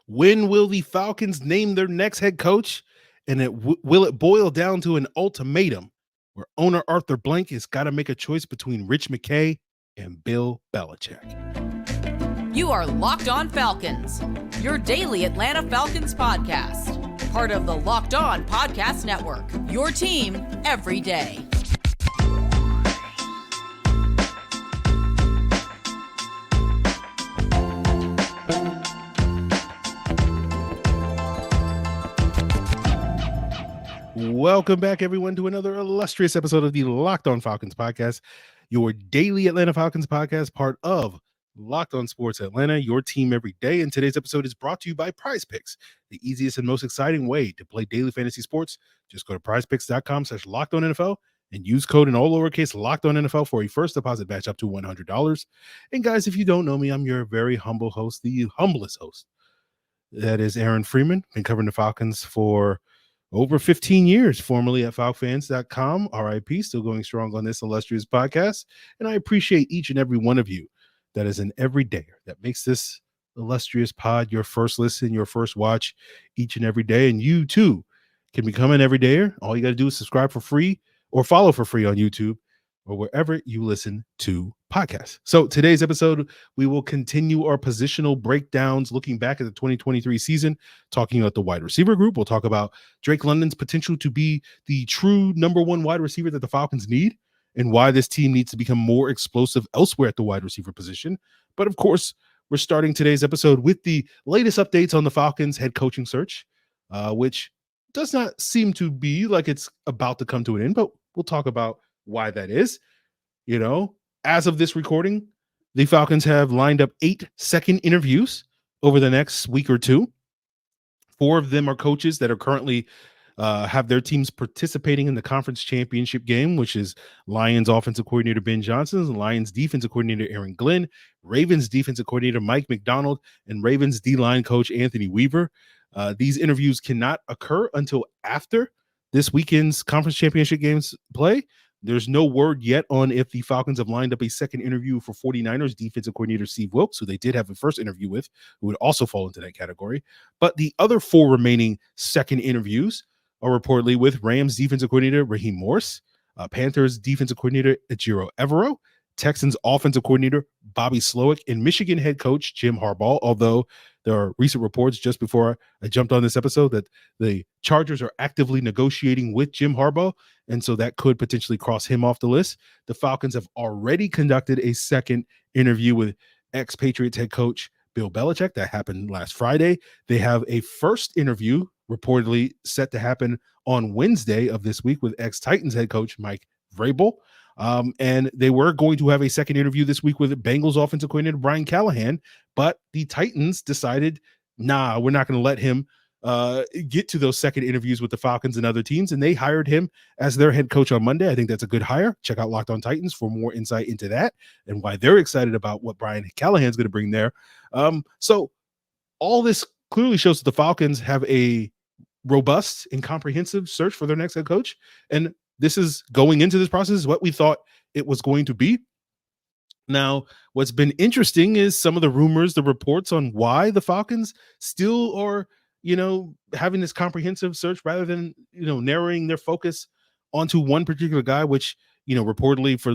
When will the Falcons name their next head coach? And will it boil down to an ultimatum where owner Arthur Blank has got to make a choice between Rich McKay and Bill Belichick? You are Locked On Falcons, your daily Atlanta Falcons podcast. Part of the Locked On Podcast Network, your team every day. Welcome back, everyone, to another illustrious episode of the Locked On Falcons podcast, your daily Atlanta Falcons podcast, part of Locked On Sports Atlanta, your team every day. And today's episode is brought to you by Prize Picks, the easiest and most exciting way to play daily fantasy sports. Just go to prizepicks.com/LockedOnNFL and use code in all lowercase LockedOnNFL for a first deposit match up to $100. And guys, if you don't know me, I'm your very humble host, the humblest host. That is Aaron Freeman. Been covering the Falcons for over 15 years, formerly at FalcFans.com, RIP, still going strong on this illustrious podcast. And I appreciate each and every one of you that is an everydayer that makes this illustrious pod your first listen, your first watch each and every day. And you too can become an everydayer. All you got to do is subscribe for free or follow for free on YouTube or wherever you listen to podcasts. So today's episode, we will continue our positional breakdowns, looking back at the 2023 season, talking about the wide receiver group. We'll talk about Drake London's potential to be the true number one wide receiver that the Falcons need and why this team needs to become more explosive elsewhere at the wide receiver position. But of course, we're starting today's episode with the latest updates on the Falcons head coaching search, which does not seem to be like it's about to come to an end, but we'll talk about why that is. You know, as of this recording, the Falcons have lined up 8 second interviews over the next week or two. 4 of them are coaches that are currently have their teams participating in the conference championship game, which is Lions offensive coordinator Ben Johnson, Lions defensive coordinator Aaron Glenn, Ravens defensive coordinator Mike McDonald, and Ravens D-line coach Anthony Weaver. These interviews cannot occur until after this weekend's conference championship games play. There's no word yet on if the Falcons have lined up a second interview for 49ers defensive coordinator Steve Wilks, who they did have a first interview with, who would also fall into that category. But the other 4 remaining second interviews are reportedly with Rams defensive coordinator Raheem Morris, Panthers defensive coordinator Ejiro Evero, Texans offensive coordinator Bobby Slowick, and Michigan head coach Jim Harbaugh, although there are recent reports just before I jumped on this episode that the Chargers are actively negotiating with Jim Harbaugh, and so that could potentially cross him off the list. The Falcons have already conducted a second interview with ex-Patriots head coach Bill Belichick. That happened last Friday. They have a first interview reportedly set to happen on Wednesday of this week with ex-Titans head coach Mike Vrabel. And they were going to have a second interview this week with Bengals offensive coordinator Brian Callahan, but the Titans decided, nah, we're not going to let him get to those second interviews with the Falcons and other teams, and they hired him as their head coach on Monday. I think that's a good hire. Check out Locked On Titans for more insight into that and why they're excited about what Brian Callahan's going to bring there. So all this clearly shows that the Falcons have a robust and comprehensive search for their next head coach, and this is going into this process is what we thought it was going to be. Now, what's been interesting is some of the rumors, the reports on why the Falcons still are, having this comprehensive search rather than, narrowing their focus onto one particular guy, which, reportedly for,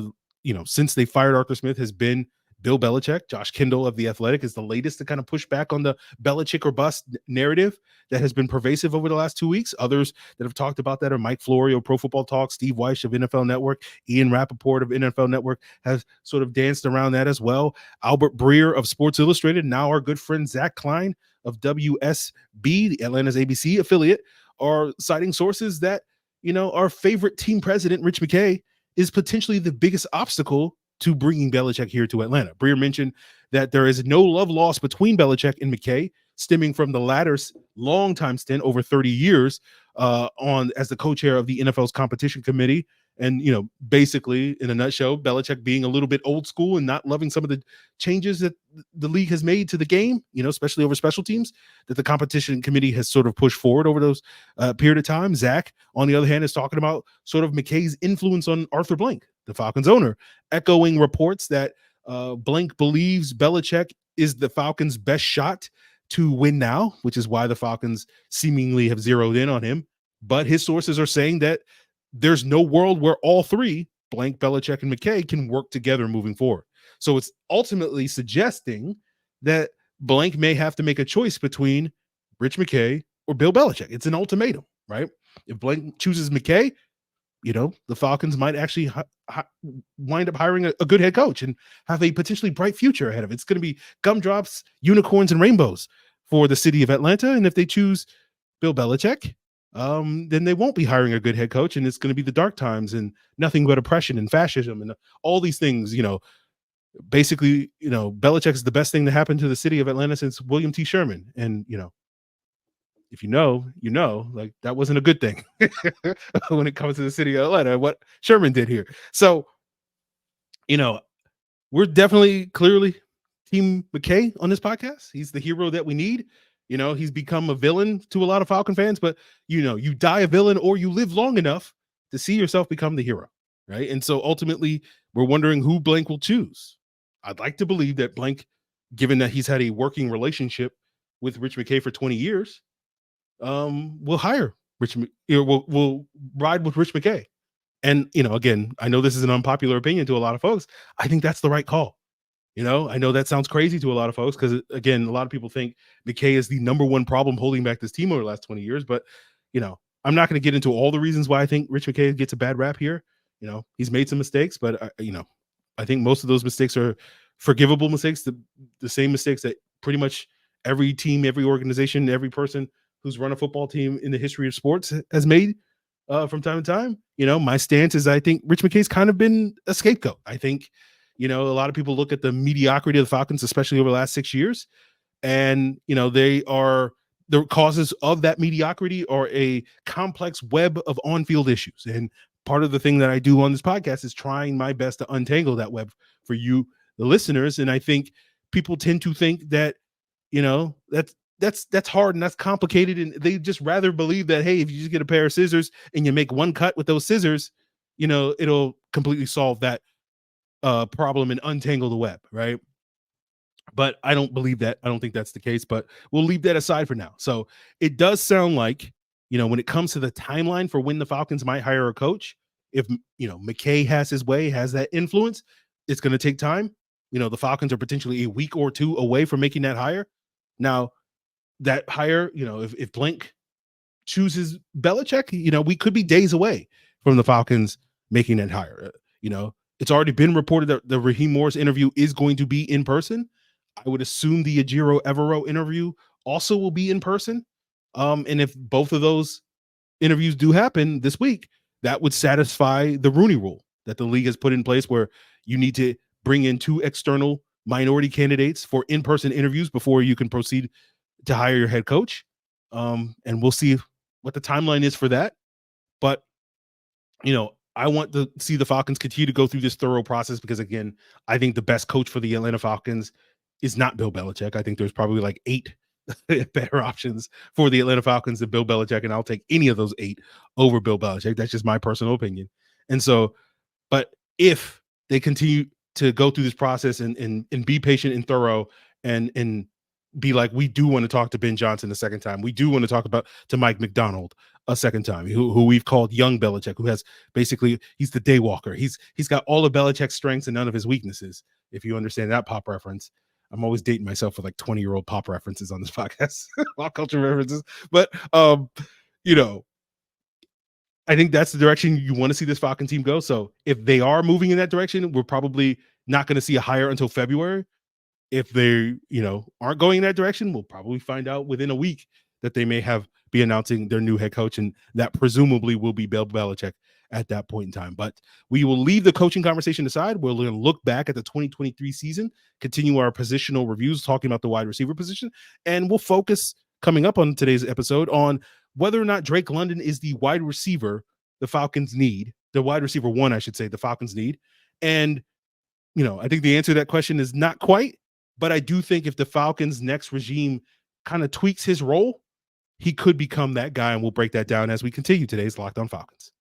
since they fired Arthur Smith has been Bill Belichick. Josh Kendall of The Athletic is the latest to kind of push back on the Belichick or bust narrative that has been pervasive over the last 2 weeks. Others that have talked about that are Mike Florio of Pro Football Talk, Steve Weiss of NFL Network, Ian Rappaport of NFL Network has sort of danced around that as well. Albert Breer of Sports Illustrated, now our good friend Zach Klein of WSB, the Atlanta's ABC affiliate, are citing sources that, our favorite team president, Rich McKay, is potentially the biggest obstacle to bringing Belichick here to Atlanta. Breer mentioned that there is no love lost between Belichick and McKay, stemming from the latter's longtime stint over 30 years as the co-chair of the NFL's competition committee. And, basically in a nutshell, Belichick being a little bit old school and not loving some of the changes that the league has made to the game, especially over special teams that the competition committee has sort of pushed forward over those period of time. Zach, on the other hand, is talking about sort of McKay's influence on Arthur Blank, the Falcons owner, echoing reports that Blank believes Belichick is the Falcons' best shot to win now, which is why the Falcons seemingly have zeroed in on him. But his sources are saying that there's no world where all three, Blank, Belichick, and McKay, can work together moving forward. So it's ultimately suggesting that Blank may have to make a choice between Rich McKay or Bill Belichick. It's an ultimatum, right? If Blank chooses McKay, the Falcons might actually wind up hiring a good head coach and have a potentially bright future ahead of it. It's going to be gumdrops, unicorns, and rainbows for the city of Atlanta. And if they choose Bill Belichick, then they won't be hiring a good head coach, and it's going to be the dark times and nothing but oppression and fascism and all these things. Basically, Belichick is the best thing to happen to the city of Atlanta since William T. Sherman. And if like that wasn't a good thing when it comes to the city of Atlanta, what Sherman did here. So, we're definitely clearly Team McKay on this podcast. He's the hero that we need. He's become a villain to a lot of Falcon fans, but you die a villain or you live long enough to see yourself become the hero, right? And so ultimately, we're wondering who Blank will choose. I'd like to believe that Blank, given that he's had a working relationship with Rich McKay for 20 years, will hire will ride with Rich McKay. And, again, I know this is an unpopular opinion to a lot of folks. I think that's the right call. I know that sounds crazy to a lot of folks because, again, a lot of people think McKay is the number one problem holding back this team over the last 20 years. But, I'm not going to get into all the reasons why I think Rich McKay gets a bad rap here. He's made some mistakes, but, I think most of those mistakes are forgivable mistakes, the same mistakes that pretty much every team, every organization, every person who's run a football team in the history of sports has made from time to time. My stance is I think Rich McKay's kind of been a scapegoat. I think, a lot of people look at the mediocrity of the Falcons, especially over the last 6 years, and, the causes of that mediocrity are a complex web of on-field issues. And part of the thing that I do on this podcast is trying my best to untangle that web for you, the listeners. And I think people tend to think that, that's hard and that's complicated. And they just rather believe that, hey, if you just get a pair of scissors and you make one cut with those scissors, it'll completely solve that problem and untangle the web, right? But I don't believe that. I don't think that's the case, but we'll leave that aside for now. So it does sound like, when it comes to the timeline for when the Falcons might hire a coach, if, McKay has his way, has that influence, it's going to take time. The Falcons are potentially a week or two away from making that hire. Now, that hire, if Blank chooses Belichick, we could be days away from the Falcons making that hire. It's already been reported that the Raheem Morris interview is going to be in person. I would assume the Ejiro Evero interview also will be in person. And if both of those interviews do happen this week, that would satisfy the Rooney Rule that the league has put in place, where you need to bring in 2 external minority candidates for in-person interviews before you can proceed to hire your head coach. And we'll see what the timeline is for that. But, I want to see the Falcons continue to go through this thorough process because, again, I think the best coach for the Atlanta Falcons is not Bill Belichick. I think there's probably like 8 better options for the Atlanta Falcons than Bill Belichick, and I'll take any of those 8 over Bill Belichick. That's just my personal opinion. And so, but if they continue to go through this process and be patient and thorough and be like, we do want to talk to Ben Johnson a second time. We do want to talk to Mike McDonald a second time, who we've called young Belichick, who has basically, he's the day walker. He's got all of Belichick's strengths and none of his weaknesses. If you understand that pop reference, I'm always dating myself with like 20-year-old pop references on this podcast, pop culture references. But, I think that's the direction you want to see this Falcon team go. So if they are moving in that direction, we're probably not going to see a hire until February. If they, aren't going in that direction, we'll probably find out within a week that they may be announcing their new head coach, and that presumably will be Bill Belichick at that point in time. But we will leave the coaching conversation aside. We're going to look back at the 2023 season, continue our positional reviews, talking about the wide receiver position, and we'll focus coming up on today's episode on whether or not Drake London is the wide receiver the Falcons need, the wide receiver one, I should say, the Falcons need. And, I think the answer to that question is not quite. But I do think if the Falcons' next regime kind of tweaks his role, he could become that guy, and we'll break that down as we continue today's Locked On Falcons.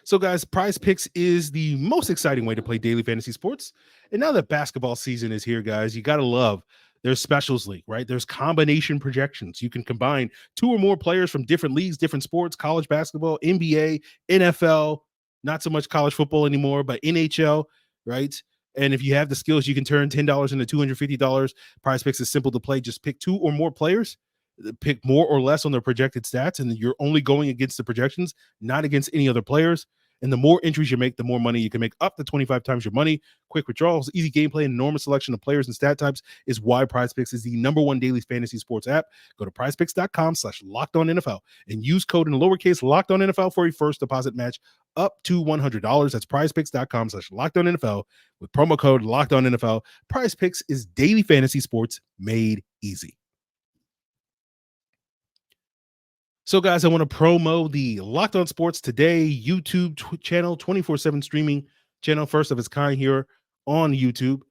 So, guys, Prize Picks is the most exciting way to play daily fantasy sports. And now that basketball season is here, guys, you got to love there's specials league, right? There's combination projections. You can combine two or more players from different leagues, different sports, college basketball, NBA, NFL, not so much college football anymore, but NHL, right? And if you have the skills, you can turn $10 into $250. Prize Picks is simple to play. Just pick two or more players, pick more or less on their projected stats, and you're only going against the projections, not against any other players. And the more entries you make, the more money you can make, up to 25 times your money. Quick withdrawals, easy gameplay, and enormous selection of players and stat types is why PrizePicks is the #1 daily fantasy sports app. Go to prizepicks.com/LockedOnNFL and use code in lowercase LockedOnNFL for a first deposit match up to $100. That's prizepicks.com/LockedOnNFL with promo code LockedOnNFL. PrizePicks is daily fantasy sports made easy. So, guys, I want to promo the Locked On Sports Today YouTube channel, 24/7 streaming channel, first of its kind here on YouTube.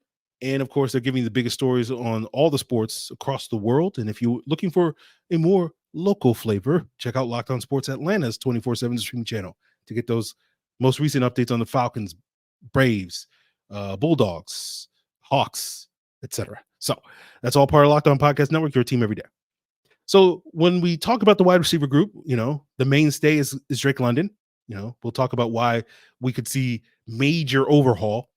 And of course, they're giving the biggest stories on all the sports across the world. And if you're looking for a more local flavor, check out Locked On Sports Atlanta's 24/7 streaming channel to get those most recent updates on the Falcons, Braves, Bulldogs, Hawks, etc. So that's all part of Locked On Podcast Network, your team every day. So when we talk about the wide receiver group, the mainstay is Drake London. We'll talk about why we could see major overhaul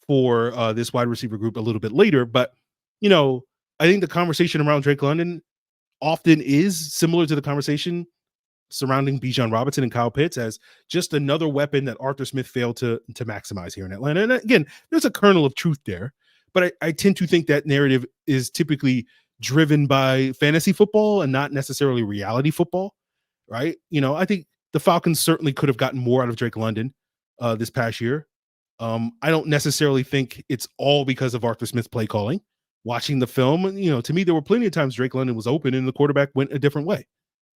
for this wide receiver group a little bit later. But, I think the conversation around Drake London often is similar to the conversation surrounding Bijan Robinson and Kyle Pitts as just another weapon that Arthur Smith failed to maximize here in Atlanta. And again, there's a kernel of truth there, but I tend to think that narrative is typically driven by fantasy football and not necessarily reality football, right? I think the Falcons certainly could have gotten more out of Drake London this past year. I don't necessarily think it's all because of Arthur Smith's play calling. Watching the film, to me, there were plenty of times Drake London was open and the quarterback went a different way,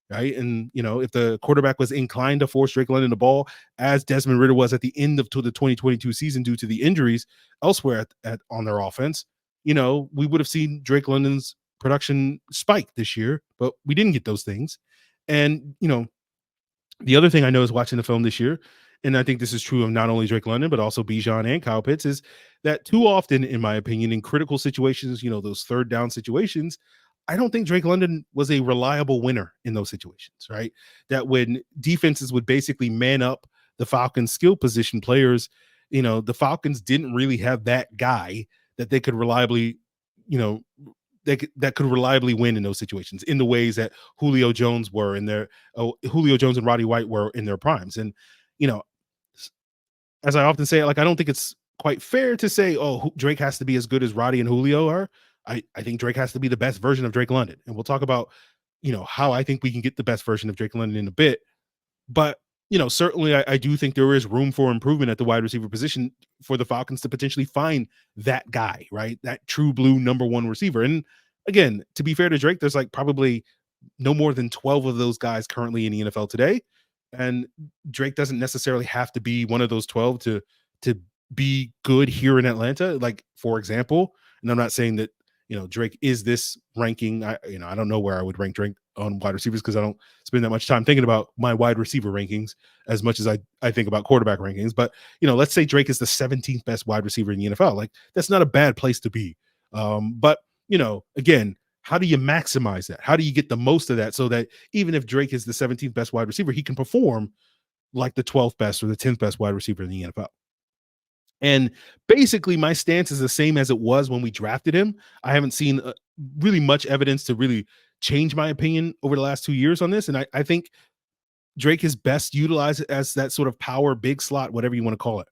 right? And, if the quarterback was inclined to force Drake London the ball, as Desmond Ridder was at the end of the 2022 season due to the injuries elsewhere on their offense, we would have seen Drake London's production spike this year, but we didn't get those things. And, the other thing I know is watching the film this year, and I think this is true of not only Drake London, but also Bijan and Kyle Pitts, is that too often, in my opinion, in critical situations, those third down situations, I don't think Drake London was a reliable winner in those situations, right? That when defenses would basically man up the Falcons' skill position players, the Falcons didn't really have that guy that they could reliably, that could reliably win in those situations in the ways that Julio Jones and Roddy White were in their primes. And, as I often say, I don't think it's quite fair to say, Drake has to be as good as Roddy and Julio are. I think Drake has to be the best version of Drake London. And we'll talk about, how I think we can get the best version of Drake London in a bit. But, certainly I do think there is room for improvement at the wide receiver position for the Falcons to potentially find that guy, right? That true blue #1 receiver. And again, to be fair to Drake, there's probably no more than 12 of those guys currently in the NFL today. And Drake doesn't necessarily have to be one of those 12 to be good here in Atlanta. For example, and I'm not saying that, Drake is this ranking. I don't know where I would rank Drake on wide receivers because I don't spend that much time thinking about my wide receiver rankings as much as I think about quarterback rankings. But, let's say Drake is the 17th best wide receiver in the NFL. That's not a bad place to be. But, again, how do you maximize that? How do you get the most of that so that even if Drake is the 17th best wide receiver, he can perform like the 12th best or the 10th best wide receiver in the NFL? And basically, my stance is the same as it was when we drafted him. I haven't seen really much evidence to really change my opinion over the last 2 years on this. And I think Drake is best utilized as that sort of power big slot, whatever you want to call it,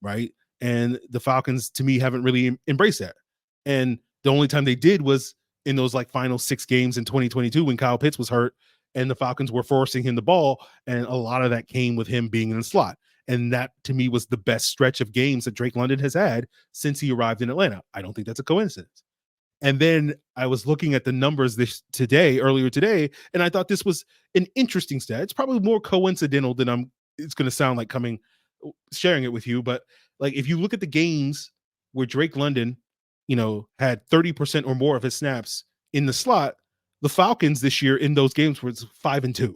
right? And the Falcons, to me, haven't really embraced that. And the only time they did was in those final 6 games in 2022 when Kyle Pitts was hurt and the Falcons were forcing him the ball. And a lot of that came with him being in the slot. And that, to me, was the best stretch of games that Drake London has had since he arrived in Atlanta. I don't think that's a coincidence. And then I was looking at the numbers earlier today, and I thought this was an interesting stat. It's probably more coincidental than it's going to sound like sharing it with you. But if you look at the games where Drake London, had 30% or more of his snaps in the slot, the Falcons this year in those games was 5-2.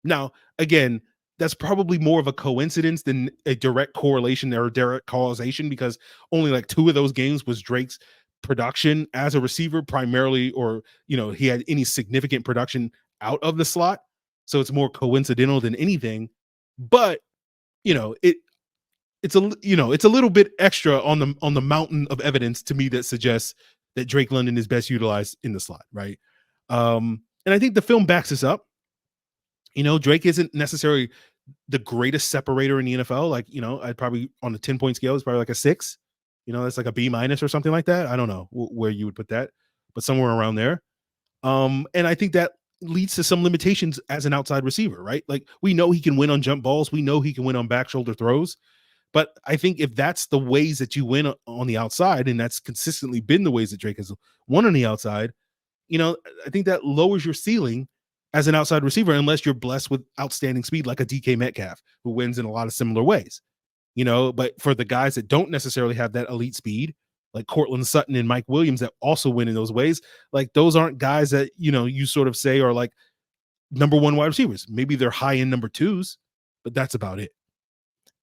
Now, again, that's probably more of a coincidence than a direct correlation or direct causation, because only like 2 of those games was Drake's production as a receiver primarily, or, he had any significant production out of the slot. So it's more coincidental than anything. But, it's a little bit extra on the mountain of evidence to me that suggests that Drake London is best utilized in the slot, right? And I think the film backs this up. Drake isn't necessarily the greatest separator in the NFL. Like, I'd probably, on the 10-point scale, is probably like a 6. That's like a B- or something like that. I don't know where you would put that, but somewhere around there. And I think that leads to some limitations as an outside receiver, right? Like, we know he can win on jump balls. We know he can win on back shoulder throws. But I think if that's the ways that you win on the outside, and that's consistently been the ways that Drake has won on the outside, I think that lowers your ceiling as an outside receiver, unless you're blessed with outstanding speed like a DK Metcalf, who wins in a lot of similar ways. But for the guys that don't necessarily have that elite speed, like Cortland Sutton and Mike Williams, that also win in those ways, like, those aren't guys that, you sort of say are like number 1 wide receivers. Maybe they're high end number 2s, but that's about it.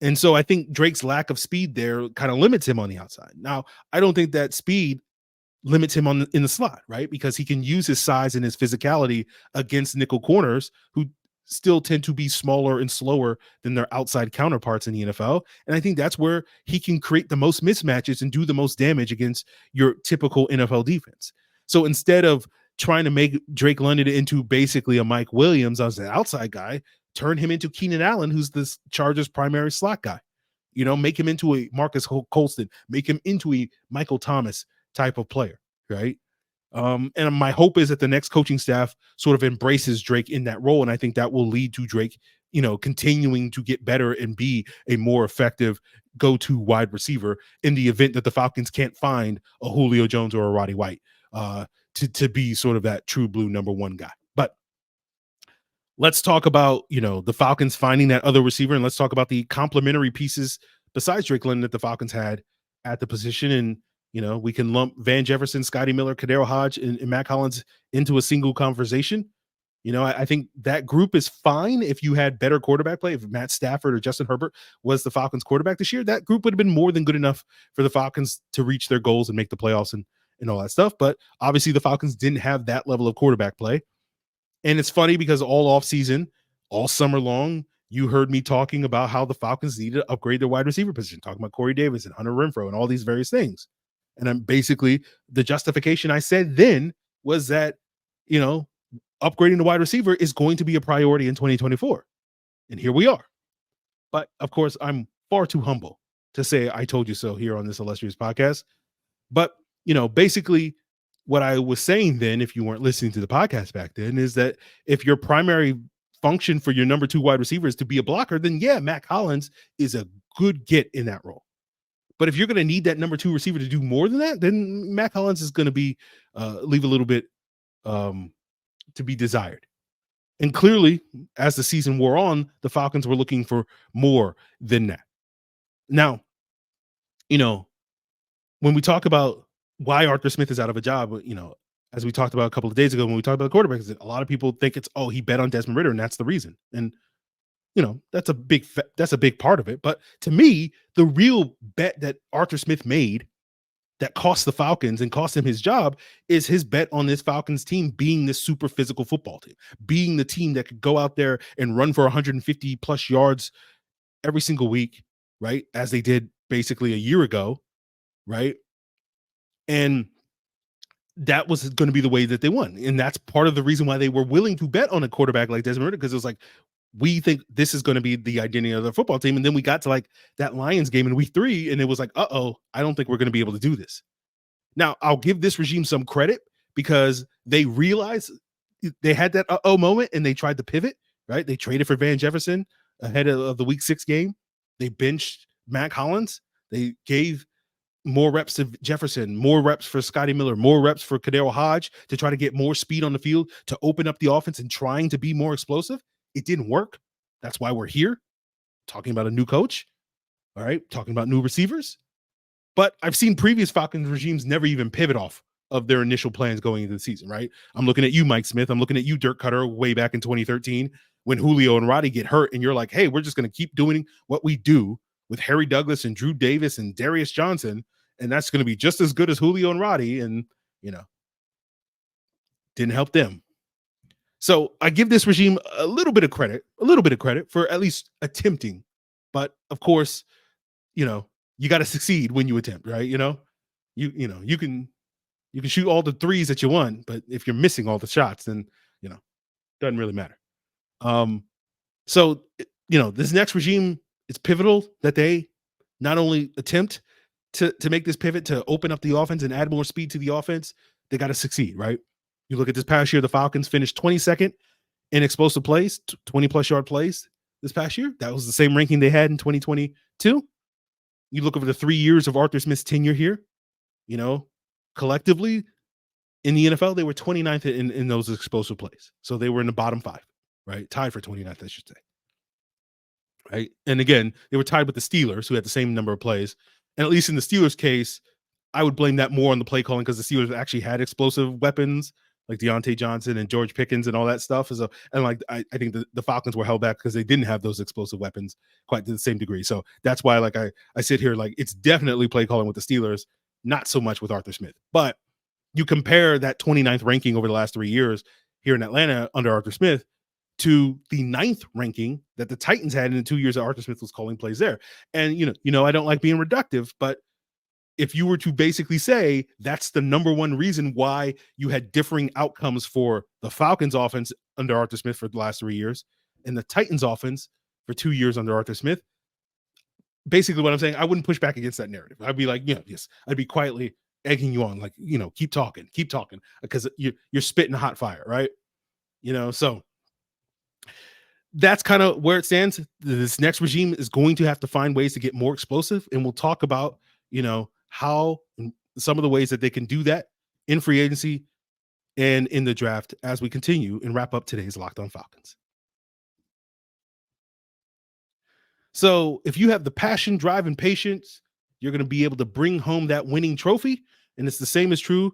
And so I think Drake's lack of speed there kind of limits him on the outside. Now, I don't think that speed limits him in the slot, right? Because he can use his size and his physicality against nickel corners, who still tend to be smaller and slower than their outside counterparts in the NFL. And I think that's where he can create the most mismatches and do the most damage against your typical NFL defense. So instead of trying to make Drake London into basically a Mike Williams as an outside guy, turn him into Keenan Allen, who's the Chargers' primary slot guy. Make him into a Marcus Colston, make him into a Michael Thomas type of player, right? And my hope is that the next coaching staff sort of embraces Drake in that role, and I think that will lead to Drake, continuing to get better and be a more effective go-to wide receiver in the event that the Falcons can't find a Julio Jones or a Roddy White to be sort of that true blue number 1 guy. But let's talk about, the Falcons finding that other receiver, and let's talk about the complementary pieces besides Drake London that the Falcons had at the position. And, we can lump Van Jefferson, Scotty Miller, KhaDarel Hodge, and Mack Hollins into a single conversation. I think that group is fine if you had better quarterback play. If Matt Stafford or Justin Herbert was the Falcons quarterback this year, that group would have been more than good enough for the Falcons to reach their goals and make the playoffs and all that stuff. But obviously the Falcons didn't have that level of quarterback play. And it's funny because all offseason, all summer long, you heard me talking about how the Falcons needed to upgrade their wide receiver position, talking about Corey Davis and Hunter Renfrow and all these various things. And I'm basically, the justification I said then was that, upgrading the wide receiver is going to be a priority in 2024. And here we are. But of course, I'm far too humble to say I told you so here on this illustrious podcast. But, basically what I was saying then, if you weren't listening to the podcast back then, is that if your primary function for your number 2 wide receiver is to be a blocker, then yeah, Mack Hollins is a good get in that role. But if you're going to need that number 2 receiver to do more than that, then Mack Hollins is going to be leave a little bit to be desired. And clearly, as the season wore on, the Falcons were looking for more than that. Now, when we talk about why Arthur Smith is out of a job, as we talked about a couple of days ago when we talked about the quarterbacks, a lot of people think it's, he bet on Desmond Ridder and that's the reason. And that's a big part of it. But to me, the real bet that Arthur Smith made that cost the Falcons and cost him his job is his bet on this Falcons team being this super physical football team, being the team that could go out there and run for 150 plus yards every single week, right? As they did basically a year ago, right? And that was going to be the way that they won. And that's part of the reason why they were willing to bet on a quarterback like Desmond Ridder, because it was like, we think this is going to be the identity of the football team. And then we got to like that Lions game in week 3, and it was like, I don't think we're going to be able to do this. Now, I'll give this regime some credit because they realized they had that moment and they tried to pivot, right? They traded for Van Jefferson ahead of the week 6 game. They benched Mack Hollins. They gave more reps to Jefferson, more reps for Scotty Miller, more reps for KhaDarel Hodge to try to get more speed on the field, to open up the offense and trying to be more explosive. It didn't work. That's why we're here talking about a new coach. All right. Talking about new receivers. But I've seen previous Falcons regimes never even pivot off of their initial plans going into the season, right? I'm looking at you, Mike Smith. I'm looking at you, Dirk Cutter, way back in 2013 when Julio and Roddy get hurt, and you're like, hey, we're just going to keep doing what we do with Harry Douglas and Drew Davis and Darius Johnson, and that's going to be just as good as Julio and Roddy, and didn't help them. So I give this regime a little bit of credit for at least attempting. But of course, you got to succeed when you attempt, right? You can shoot all the threes that you want, but if you're missing all the shots, then doesn't really matter. So this next regime, it's pivotal that they not only attempt to make this pivot to open up the offense and add more speed to the offense, they got to succeed, right? You look at this past year, the Falcons finished 22nd in explosive plays, 20-plus yard plays this past year. That was the same ranking they had in 2022. You look over the 3 years of Arthur Smith's tenure here, collectively in the NFL, they were 29th in those explosive plays. So they were in the bottom 5, right? Tied for 29th, I should say. Right. And again, they were tied with the Steelers, who had the same number of plays. And at least in the Steelers case, I would blame that more on the play calling, because the Steelers actually had explosive weapons like Deontay Johnson and George Pickens and all that stuff. I think the Falcons were held back because they didn't have those explosive weapons quite to the same degree. So that's why, I sit here, it's definitely play calling with the Steelers, not so much with Arthur Smith. But you compare that 29th ranking over the last 3 years here in Atlanta under Arthur Smith to the 9th ranking that the Titans had in the 2 years that Arthur Smith was calling plays there. And, I don't like being reductive, but if you were to basically say that's the number one reason why you had differing outcomes for the Falcons offense under Arthur Smith for the last 3 years and the Titans offense for 2 years under Arthur Smith, basically what I'm saying, I wouldn't push back against that narrative. I'd be like, yes, I'd be quietly egging you on, keep talking, because you're spitting hot fire, right? So that's kind of where it stands. This next regime is going to have to find ways to get more explosive, and we'll talk about, how some of the ways that they can do that in free agency and in the draft as we continue and wrap up today's Locked On Falcons. So if you have the passion, drive, and patience, you're going to be able to bring home that winning trophy. And it's the same as true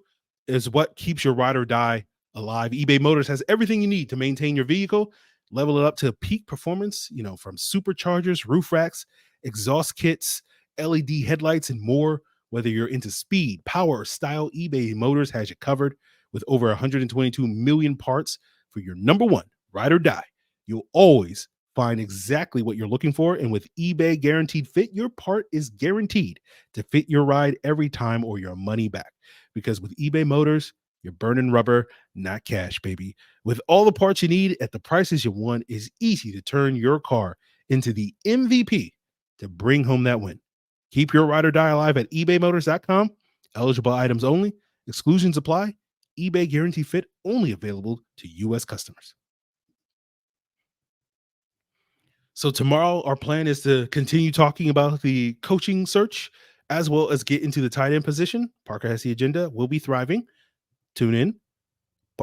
as what keeps your ride or die alive. eBay Motors has everything you need to maintain your vehicle, level it up to peak performance, from superchargers, roof racks, exhaust kits, LED headlights, and more. Whether you're into speed, power, or style, eBay Motors has you covered with over 122 million parts for your number one ride or die. You'll always find exactly what you're looking for. And with eBay Guaranteed Fit, your part is guaranteed to fit your ride every time or your money back. Because with eBay Motors, you're burning rubber, not cash, baby. With all the parts you need at the prices you want, it's easy to turn your car into the MVP to bring home that win. Keep your ride or die alive at ebaymotors.com. Eligible items only. Exclusions apply. eBay Guarantee Fit only available to U.S. customers. So tomorrow, our plan is to continue talking about the coaching search as well as get into the tight end position. Parker has the agenda. We'll be thriving. Tune in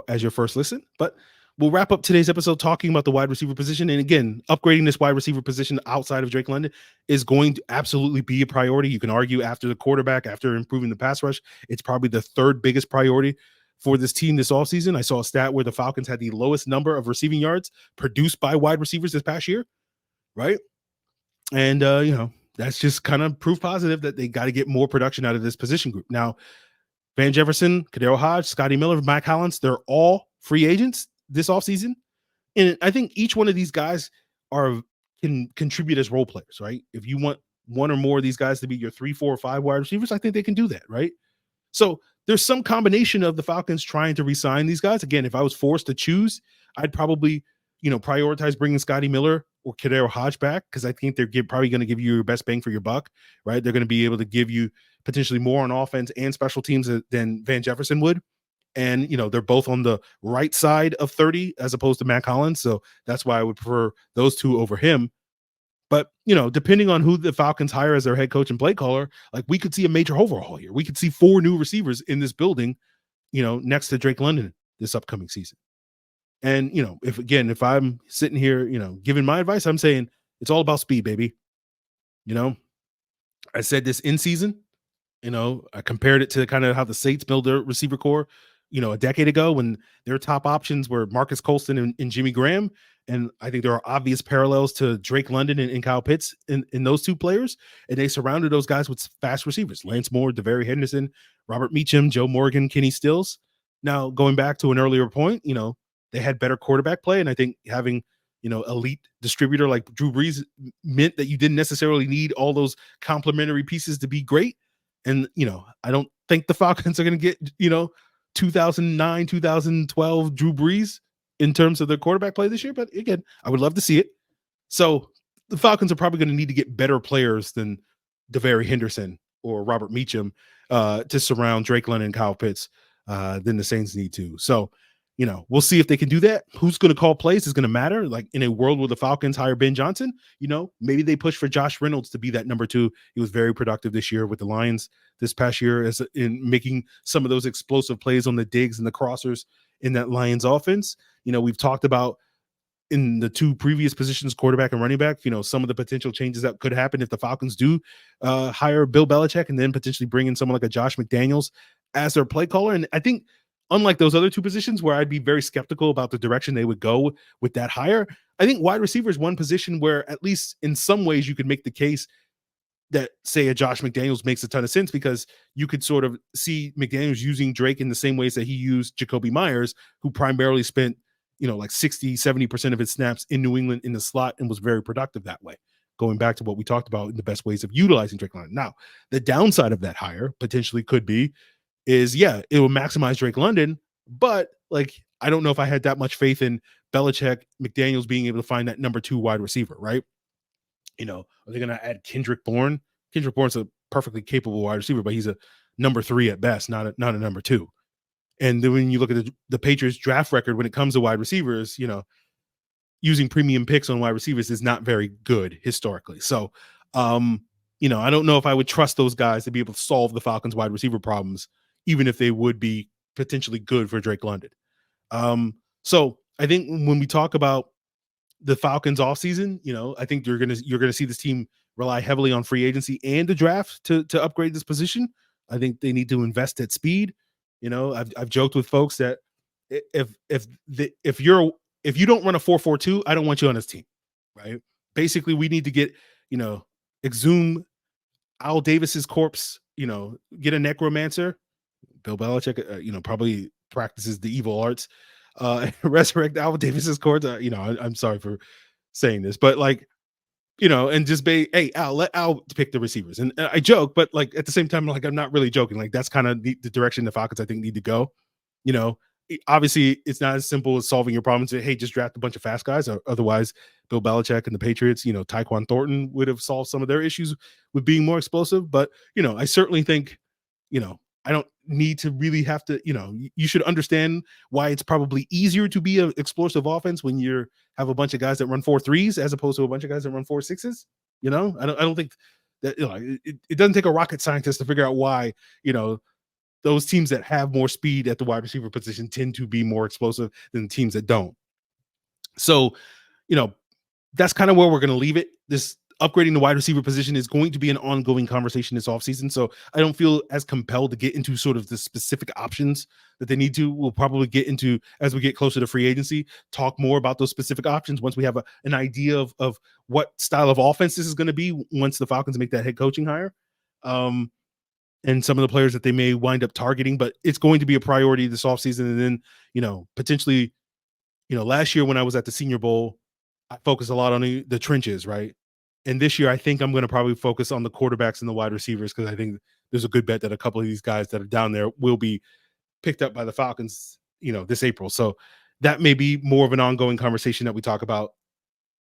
as your first listen. But we'll wrap up today's episode talking about the wide receiver position. And again, upgrading this wide receiver position outside of Drake London is going to absolutely be a priority. You can argue after the quarterback, after improving the pass rush, it's probably the third biggest priority for this team this offseason. I saw a stat where the Falcons had the lowest number of receiving yards produced by wide receivers this past year, right? And, that's just kind of proof positive that they got to get more production out of this position group. Now, Van Jefferson, KhaDarel Hodge, Scotty Miller, Mack Hollins, they're all free agents this offseason. And I think each one of these guys can contribute as role players, right? If you want one or more of these guys to be your 3, 4, or 5 wide receivers, I think they can do that, right? So there's some combination of the Falcons trying to re-sign these guys. Again, if I was forced to choose, I'd probably, prioritize bringing Scotty Miller or KhaDarel Hodge back, because I think they're probably going to give you your best bang for your buck, right? They're going to be able to give you potentially more on offense and special teams than Van Jefferson would. And, they're both on the right side of 30 as opposed to Mack Hollins. So that's why I would prefer those two over him. But, depending on who the Falcons hire as their head coach and play caller, we could see a major overhaul here. We could see 4 new receivers in this building, next to Drake London this upcoming season. And, if I'm sitting here, giving my advice, I'm saying it's all about speed, baby. I said this in season, I compared it to kind of how the Saints build their receiver core, a decade ago when their top options were Marcus Colston and Jimmy Graham. And I think there are obvious parallels to Drake London and Kyle Pitts in those two players. And they surrounded those guys with fast receivers: Lance Moore, DeVary Henderson, Robert Meacham, Joe Morgan, Kenny Stills. Now, going back to an earlier point, they had better quarterback play. And I think having, elite distributor like Drew Brees meant that you didn't necessarily need all those complementary pieces to be great. And, I don't think the Falcons are going to get, 2009, 2012 Drew Brees in terms of their quarterback play this year. But again, I would love to see it. So the Falcons are probably going to need to get better players than DeVary Henderson or Robert Meacham to surround Drake London and Kyle Pitts than the Saints need to. So, we'll see if they can do that. Who's going to call plays is going to matter. Like in a world where the Falcons hire Ben Johnson, maybe they push for Josh Reynolds to be that number 2. He was very productive this year with the Lions this past year as in making some of those explosive plays on the digs and the crossers in that Lions offense. We've talked about in the 2 previous positions, quarterback and running back, some of the potential changes that could happen if the Falcons do hire Bill Belichick and then potentially bring in someone like a Josh McDaniels as their play caller. And I think unlike those other 2 positions where I'd be very skeptical about the direction they would go with that hire, I think wide receiver is one position where at least in some ways you could make the case that, say, a Josh McDaniels makes a ton of sense, because you could sort of see McDaniels using Drake in the same ways that he used Jacoby Myers, who primarily spent, like 60, 70% of his snaps in New England in the slot and was very productive that way. Going back to what we talked about in the best ways of utilizing Drake London. Now, the downside of that hire potentially could be it will maximize Drake London, but I don't know if I had that much faith in Belichick, McDaniels being able to find that number 2 wide receiver, right? Are they going to add Kendrick Bourne? Kendrick Bourne's a perfectly capable wide receiver, but he's a number 3 at best, not a number 2. And then when you look at the Patriots draft record when it comes to wide receivers, using premium picks on wide receivers is not very good historically. So, I don't know if I would trust those guys to be able to solve the Falcons wide receiver problems, even if they would be potentially good for Drake London. So I think when we talk about the Falcons offseason, I think you're gonna see this team rely heavily on free agency and the draft to upgrade this position. I think they need to invest at speed. I've joked with folks that if you don't run a 4-4-2, I don't want you on this team, right? Basically, we need to get exhume Al Davis's corpse, get a necromancer. Bill Belichick, probably practices the evil arts. Resurrect Al Davis's corpse. I'm sorry for saying this, but and just hey, Al, let Al pick the receivers. And I joke, but at the same time, I'm not really joking. That's kind of the direction the Falcons, I think, need to go. Obviously it's not as simple as solving your problems. Hey, just draft a bunch of fast guys. Or otherwise, Bill Belichick and the Patriots, Tyquan Thornton would have solved some of their issues with being more explosive. But, I certainly think, I don't need to really have to, you should understand why it's probably easier to be an explosive offense when you have a bunch of guys that run 4-3s as opposed to a bunch of guys that run 4-6s. I don't think that, it doesn't take a rocket scientist to figure out why, those teams that have more speed at the wide receiver position tend to be more explosive than teams that don't. So, that's kind of where we're going to leave it. This upgrading the wide receiver position is going to be an ongoing conversation this offseason. So I don't feel as compelled to get into sort of the specific options that they need to. We'll probably get into, as we get closer to free agency, talk more about those specific options once we have an idea of what style of offense this is going to be once the Falcons make that head coaching hire. And some of the players that they may wind up targeting, but it's going to be a priority this offseason. And then, potentially, last year when I was at the Senior Bowl, I focused a lot on the trenches, right? And this year, I think I'm going to probably focus on the quarterbacks and the wide receivers, because I think there's a good bet that a couple of these guys that are down there will be picked up by the Falcons, this April. So that may be more of an ongoing conversation that we talk about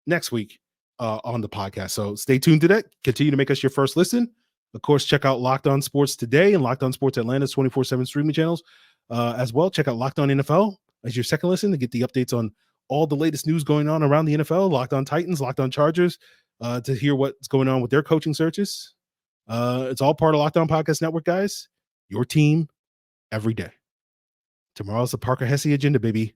next week on the podcast. So stay tuned to that. Continue to make us your first listen. Of course, check out Locked On Sports Today and Locked On Sports Atlanta's 24/7 streaming channels as well. Check out Locked On NFL as your second listen to get the updates on all the latest news going on around the NFL. Locked On Titans, Locked On Chargers, to hear what's going on with their coaching searches. It's all part of Locked On Podcast Network, guys. Your team every day. Tomorrow's the Parker Hesse agenda, baby.